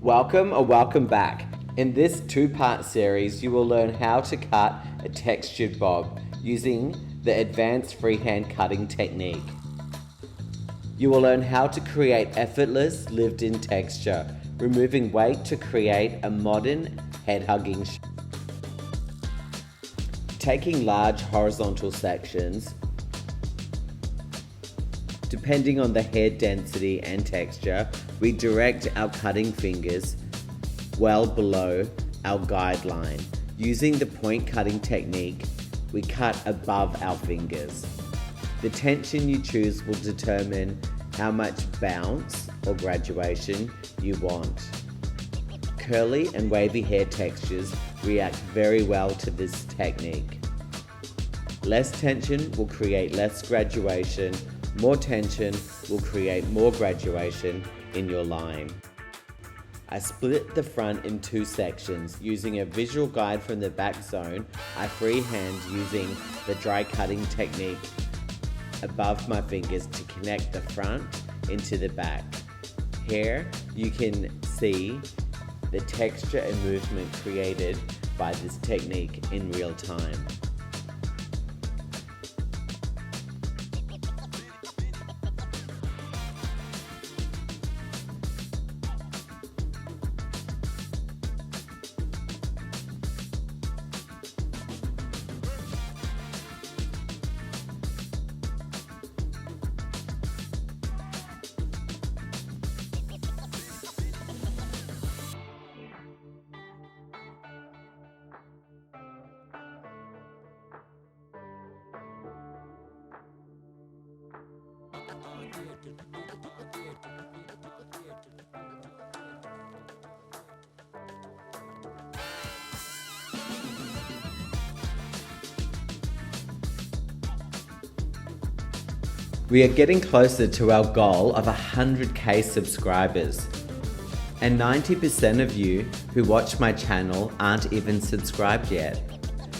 Welcome or welcome back. In this two-part series, you will learn how to cut a textured bob using the advanced freehand cutting technique. You will learn how to create effortless, lived-in texture, removing weight to create a modern, head-hugging shape. Taking large horizontal sections, depending on the hair density and texture, we direct our cutting fingers well below our guideline. Using the point cutting technique, we cut above our fingers. The tension you choose will determine how much bounce or graduation you want. Curly and wavy hair textures react very well to this technique. Less tension will create less graduation. More tension will create more graduation in your line. I split the front in two sections. Using a visual guide from the back zone, I freehand using the dry cutting technique above my fingers to connect the front into the back. Here you can see the texture and movement created by this technique in real time. We are getting closer to our goal of 100k subscribers. And 90% of you who watch my channel aren't even subscribed yet.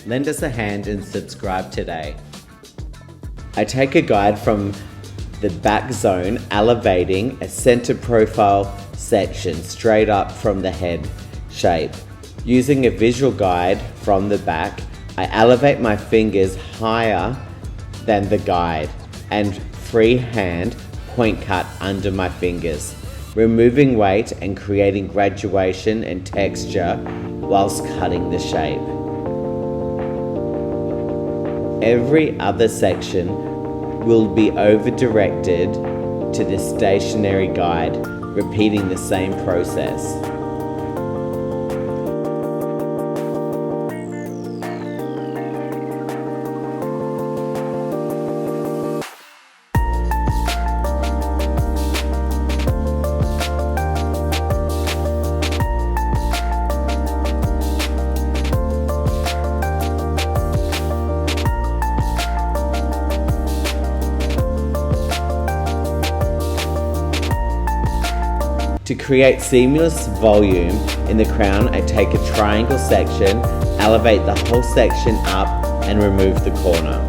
Lend us a hand and subscribe today. I take a guide from the back zone, elevating a center profile section straight up from the head shape. Using a visual guide from the back, I elevate my fingers higher than the guide and freehand point cut under my fingers, removing weight and creating graduation and texture whilst cutting the shape. Every other section will be over-directed to the stationary guide, repeating the same process. To create seamless volume in the crown, I take a triangle section, elevate the whole section up and remove the corner.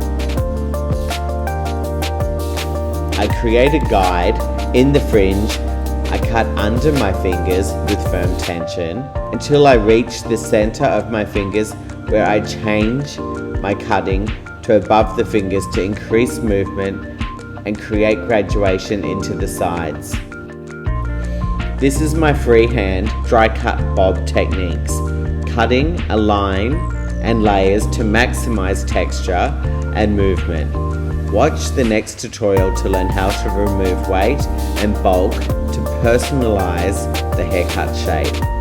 I create a guide in the fringe. I cut under my fingers with firm tension until I reach the center of my fingers, where I change my cutting to above the fingers to increase movement and create graduation into the sides. This is my freehand dry cut bob techniques, cutting a line and layers to maximize texture and movement. Watch the next tutorial to learn how to remove weight and bulk to personalize the haircut shape.